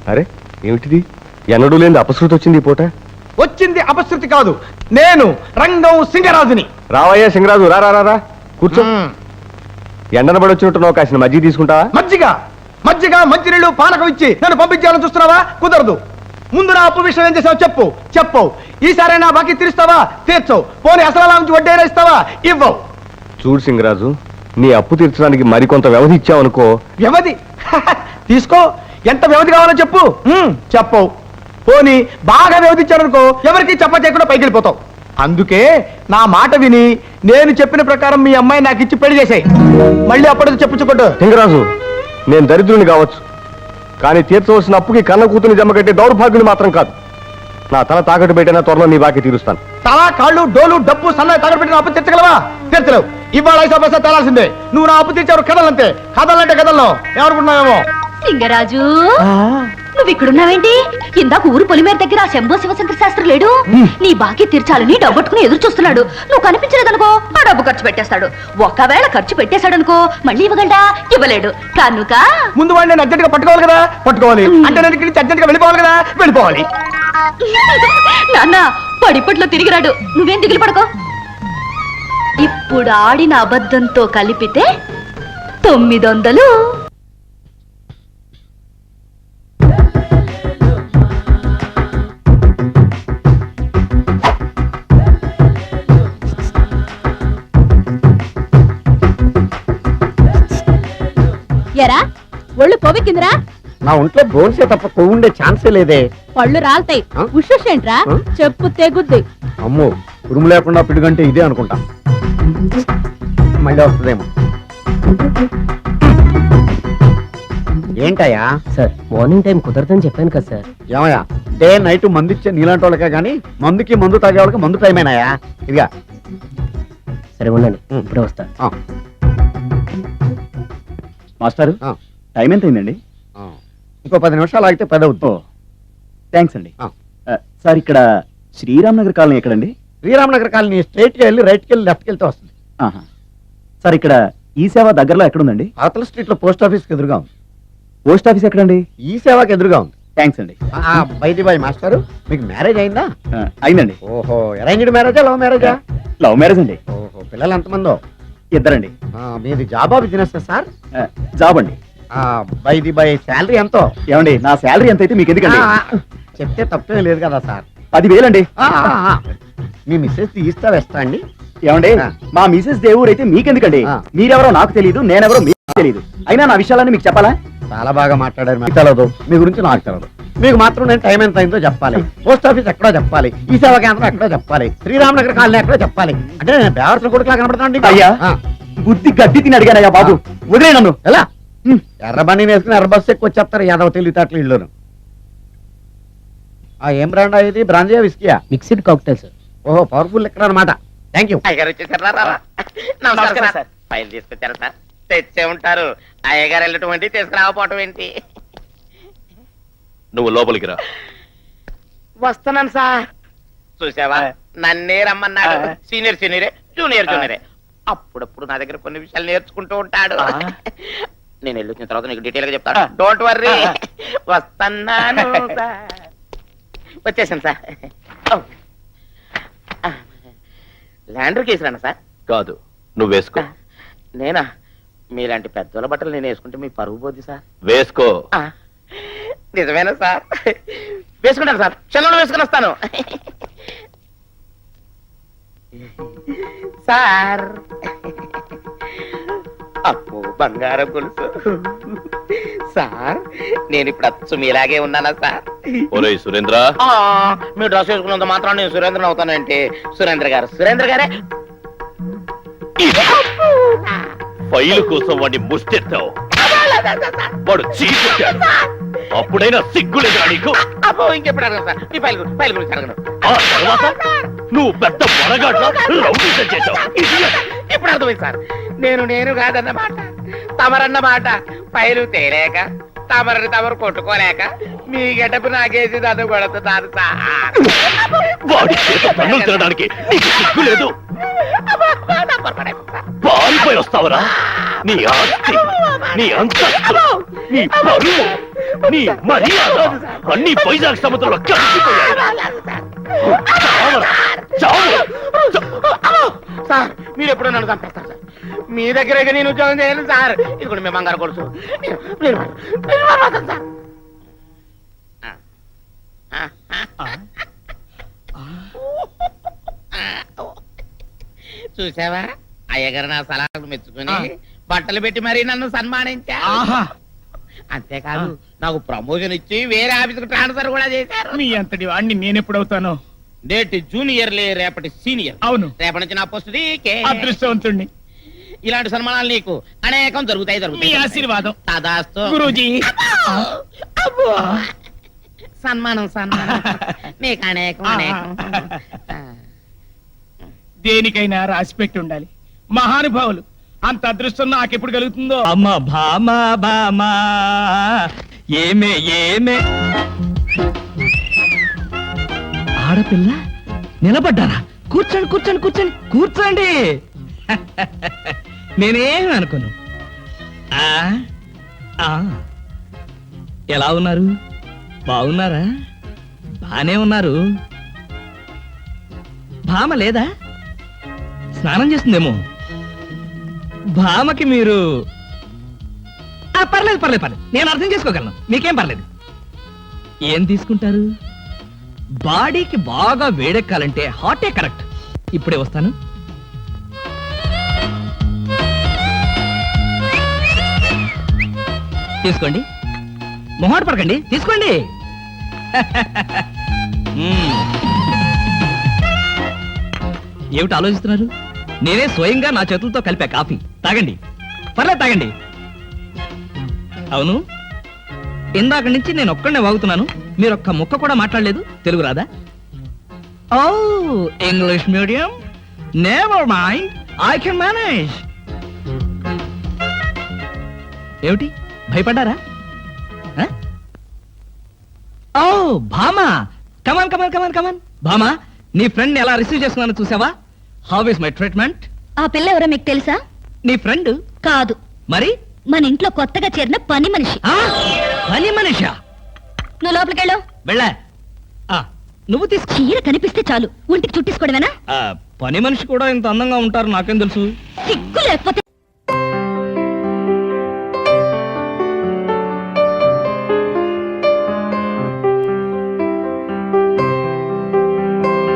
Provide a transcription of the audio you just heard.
అరే ఏమిటిది? ఎన్నడూ లేని అపశృతి వచ్చింది ఈ పూట. వచ్చింది అపశృతి కాదు, నేను రంగం సింగరాజుని. రావయ్యా సింగరాజు, రా రా రా రా, కూర్చో. ఎండనబడి వచ్చినట్టు కాసిన మజ్జిగ తీసుకుంటావా? మజ్జిగ మంచినీళ్ళు పానకం ఇచ్చి నన్ను పంపించాలని చూస్తున్నావా? కుదరదు. ముందు నా అప్పు విషయం ఏం చేసావు చెప్పు. ఈసారి నా బాకీ తీరుస్తావా? తీర్చవు. పోనీ అసలు నుంచి వడ్డీ ఇస్తావా? ఇవ్వవు. చూడు సింగరాజు, నీ అప్పు తీర్చడానికి మరికొంత వ్యవధి ఇచ్చావనుకో. వ్యవధి తీసుకో. ఎంత వ్యవధి కావాలో చెప్పు. చెప్పవు. పోనీ బాగా వ్యవధి ఇచ్చాననుకో, ఎవరికి చెప్ప చేయకుండా పైకి వెళ్ళిపోతావు. అందుకే నా మాట విని నేను చెప్పిన ప్రకారం మీ అమ్మాయి నాకు ఇచ్చి పెళ్లి చేసాయి. మళ్ళీ అప్పటికి చెప్పుకోడు. సింగరాజు, నేను దరిద్రుని కావచ్చు, కానీ తీర్చవలసిన అప్పుకి కన్న కూతుని జమ కట్టే దౌర్భాగ్యుని మాత్రం కాదు. నా తల తాకట్టు పెట్టిన త్వరలో నీ బాకీ తీరుస్తాను. తల, కాళ్ళు, డోలు, డబ్బు, సన్నాయి తాకట్టు పెట్టిన అప్పు తీర్చగలవా? తీర్చలేవు. ఇవాళ 5 పైసా తేలాల్సిందే. నువ్వు నా అప్పు తీర్చావు. కథలంతే. కథలంటే కథల్లో ఏమనుకుంటున్నావేమో. సింగరాజు, నువ్వు ఇక్కడున్నావేంటి? ఇందాక ఊరు పొలిమేర దగ్గర ఆ శంభో శివశంకర శాస్త్రి లేడు? నీ బాకీ తీర్చాలని డబ్బట్టుకుని ఎదురు చూస్తున్నాడు. నువ్వు కనిపించలేదనుకో, ఆ డబ్బు ఖర్చు పెట్టేస్తాడు. ఒకవేళ ఖర్చు పెట్టేశాడనుకో, మళ్ళీ ఇవ్వగలడా? ఇవ్వలేడు. కనుక ముందు వాడిని నేను అర్జెంట్ గా పట్టుకోవాలి కదా. పట్టుకోవాలి అంటే నేను ఇక్కడి నుంచి అర్జెంట్ గా వెళ్ళిపోవాలి కదా. వెళ్ళిపోవాలి. నాన్న పడిపట్లో తిరిగిరాడు. నువ్వేం దిగులు పడకో. ఇప్పుడు ఆడిన అబద్ధంతో కలిపితే 900. ఎరా ఒళ్ళు కొవ్వెక్కిందిరా? నా ఒంట్లో బోన్సే తప్ప కొవ్వు ఉండే ఛాన్సే లేదే. పళ్ళు రాల్తాయి. ఉషేంట్రా? చెప్పు తెగుద్ది. అమ్మో, ఉరుము లేకుండా పిడుగంటే ఇదే అనుకుంటా. మళ్ళీ వస్తుందేమో. ఏంటయ్యా? సార్, మార్నింగ్ టైం కుదరదని చెప్పాను కదా సార్. ఏమయ్యా, డే నైట్ మందు ఇచ్చే నీలాంటి వాళ్ళకే గానీ మందు తాగే వాళ్ళకి మందు టైమేనాయా? ఇదిగా సరే ఉండండి, ఇప్పుడే వస్తా. మాస్టారు, టైం ఎంత అయిందండి? ఇంకో 10 నిమిషాలు ఆగితే 10 అవుతుంది. థ్యాంక్స్ అండి. సార్, ఇక్కడ శ్రీరామ్ నగర్ కాలనీ ఎక్కడండి? శ్రీరామనగర్ కాలనీ స్ట్రైట్ గా వెళ్ళి రైట్కి వెళ్ళి లెఫ్ట్కి వెళ్తే వస్తుంది. సార్, ఇక్కడ ఈ సేవ దగ్గరలో ఎక్కడుందండి? అవతల స్ట్రీట్ లో పోస్ట్ ఆఫీస్ కి ఎదురుగా ఉంది. పోస్ట్ ఆఫీస్ ఎక్కడండి? ఈ సేవకి ఎదురుగా ఉంది. థ్యాంక్స్ అండి. బై మాస్టారు, మీకు మ్యారేజ్ అయిందా? అయిందండి. ఓహో, అరేంజ్డ్ మ్యారేజా లవ్ మ్యారేజా? లవ్ మ్యారేజ్ అండి. ఓహో, పిల్లలు ఎంతమందో? ఇద్దరండి. మీది జాబా బిజినెస్ సార్? జాబ్ అండి. బై శాలరీ ఎంతో? ఏమండి, నా శాలరీ ఎంత అయితే మీకు ఎందుకండి? చెప్తే తప్పేం లేదు కదా సార్. 10,000 అండి. మీ మిస్సెస్ ఈస్తా వెస్తా అండి? ఏమండి, మా మిసెస్ దేవుడు అయితే మీకెందుకండి? మీరెవరో నాకు తెలియదు, నేనెవరో మీకు తెలియదు. అయినా నా విషయాలన్నీ మీకు చెప్పాలా? చాలా బాగా మాట్లాడారు. మీకు తెలదు, మీ గురించి నాకు తెలదు. మీకు మాత్రం నేను టైం ఎంత అయిందో చెప్పాలి. పోస్ట్ ఆఫీస్ ఎక్కడో చెప్పాలి, ఈ సేవా కేంద్రం ఎక్కడో చెప్పాలి, శ్రీరామనగర్ కాలనీ ఎక్కడో చెప్పాలి. అంటే నేను బేవర్సన కొడుకులా కనబడతాను. అయ్యా, బుద్ధి గడ్డి తిని అడిగానయ్యా బాబు, వదిలే నన్ను. ఎలా? ఎర్రబండి వేసుకుని ఎర్ర బస్సు ఎక్కువ వచ్చేస్తారు యాదవ తెలివితేటలు ఇళ్ళను. ఏం బ్రాండ్ ఇది? బ్రాంజియా విస్కియా? Mixed cocktail sir. ఓహో, పవర్ఫుల్ ఎక్కడ అనమాట. Thank you. నమస్కారం సార్. ఫైల్ తీసుకొచ్చారు సార్. తెచ్చే ఉంటారు. అయ్యగారు వెళ్ళటువంటి తీసుకురాకపోవటం ఏంటి? నువ్వు లోపలికి రా. వస్తున్నాను సార్. చూసావా, నన్నే రమ్మన్నాడు. సీనియర్ జూనియరే. అప్పుడప్పుడు నా దగ్గర కొన్ని విషయాలు నేర్చుకుంటూ ఉంటాడు. నేను వెళ్ళొచ్చిన తర్వాత నీకు డీటెయిల్ గా చెప్తాను. Don't worry. వస్తున్నాను సార్. వచ్చేసాను సార్. ల్యాండర్ కేసురానా సార్? కాదు, నువ్వు వేసుకో. నేనా? మీలాంటి పెద్దోళ్ళ బట్టలు నేను వేసుకుంటే మీ పరువు పోద్ది సార్. వేసుకో. నిజమేనా సార్? వేసుకుంటాను సార్. క్షణంలో వేసుకుని వస్తాను సార్. అప్పు బంగారం గొలుసు సార్. నేను ఇప్పుడు అచ్చు మీలాగే ఉన్నానా సార్? ఒరేయ్ సురేంద్ర, మీరు డ్రెస్ వేసుకున్నంత మాత్రం నేను సురేంద్రన్ అవుతానంటే. సురేంద్ర గారే ఫైలు కోసం వాడిని ముష్టెత్తావు. వాడు చీకొచ్చాడు. అప్పుడైనా సిగ్గులేదా నీకు? అబ్బో, ఇంకెప్పుడు అడగను సార్. మీ ఫైల్ గురించి అడగను. ఆ తర్వాత నువ్వు పెద్ద పొరగాట్ల రౌడీసం చేశావు. ఇప్పుడు అర్థమైంది సార్. నేను కాదన్నమాట, తమరన్నమాట. ఫైలు తేలేక తమరు కొట్టుకోలేక మీ గెటపు నాకేసి నన్ను కొడుతున్నారు సార్. వాడి చేత పన్నులు తినడానికి నీకు సిగ్గు లేదు? పారిపోయి వస్తావరా? నీ ఆస్తి, నీ అంతస్తు, నీ పరువు నీ మర్యాద అన్ని వైజాగ్ సముద్రంలో కలిసిపోయాయి. సార్ మీరు ఎప్పుడో నన్ను చంపేస్తారు సార్. మీ దగ్గర నేను ఉద్యోగం చేయను సార్. ఇది కూడా మీ బంగారు కొడుచు. నేను మాట్లాడతాను సార్. చూసావా అయ్యగారు నా సలహాలు మెచ్చుకుని బట్టలు పెట్టి మరీ నన్ను సన్మానించా. అంతేకాదు నాకు ప్రమోషన్ ఇచ్చి వేరే ఆఫీస్కి ట్రాన్స్ఫర్ కూడా చేశారు. మీ అంతటి వాడిని నేను ఎప్పుడవుతాను? నేటి జూనియర్లే రేపటి సీనియర్. అవును, రేపటి నుంచి నా పోస్ట్ నీకే. అదృష్టవంతుణ్ణి. ఇలాంటి సన్మానాలు నీకు అనేకం జరుగుతాయి మీ జరుగుతాయి. ఆశీర్వాదం తదాస్తు గురూజీ. సన్మానం సన్మానం నీకు అనేకం అనేకం. దేనికైనా రాసి పెట్టి ఉండాలి. మహానుభావులు అంత అదృష్టం నాకెప్పుడు కలుగుతుందో. అమ్మ భామా భామా ఏమే ఏమే ఆడపిల్ల నిలబడ్డారా? కూర్చోండి కూర్చోండి కూర్చోండి కూర్చోండి. నేనేమి అనుకోను. ఆ, ఆ. ఎలా ఉన్నారు? బాగున్నారా? బానే ఉన్నారు. భామ లేదా? స్నానం చేస్తుందేమో. భామకి మీరు పర్లేదు పర్లేదు పర్లేదు, నేను అర్థం చేసుకోగలను, మీకేం పర్లేదు. ఏం తీసుకుంటారు? బాడీకి బాగా వేడెక్కాలంటే హాటే కరెక్ట్. ఇప్పుడే వస్తాను. తీసుకోండి, మొహాట పడకండి, తీసుకోండి. ఏమిటి ఆలోచిస్తున్నారు? నేనే స్వయంగా నా చేతులతో కలిపా కాఫీ. తాగండి, పర్లేదు తాగండి. అవును, ఇందాక నుంచి నేను ఒక్కడనే వాగుతున్నాను, మీరు ఒక్క ముక్క కూడా మాట్లాడలేదు. తెలుగు రాదా? ఓ English medium, never mind, I can manage. ఏమిటి భయపడ్డారా? ఓ భామా, కమాన్ కమాన్ కమాన్ కమాన్. భామా, నీ ఫ్రెండ్ ఎలా రిసీవ్ చేస్తున్నాను చూసావా? How is my treatment? ఆ పిల్ల ఎవరో మీకు తెలుసా? నీ ఫ్రెండ్ కాదు, మరి? మన ఇంట్లో కొత్తగా చేరిన పని మనిషి. పని మనిషా? నువ్వు లోపలికెళ్ళు. వెళ్ళా. నువ్వు తీసుకో. చీర కనిపిస్తే చాలు ఒంటికి చుట్టేసుకోవడమేనా? పని మనిషి కూడా ఇంత అందంగా ఉంటారు నాకేం తెలుసు. సిగ్గు లేకపోతే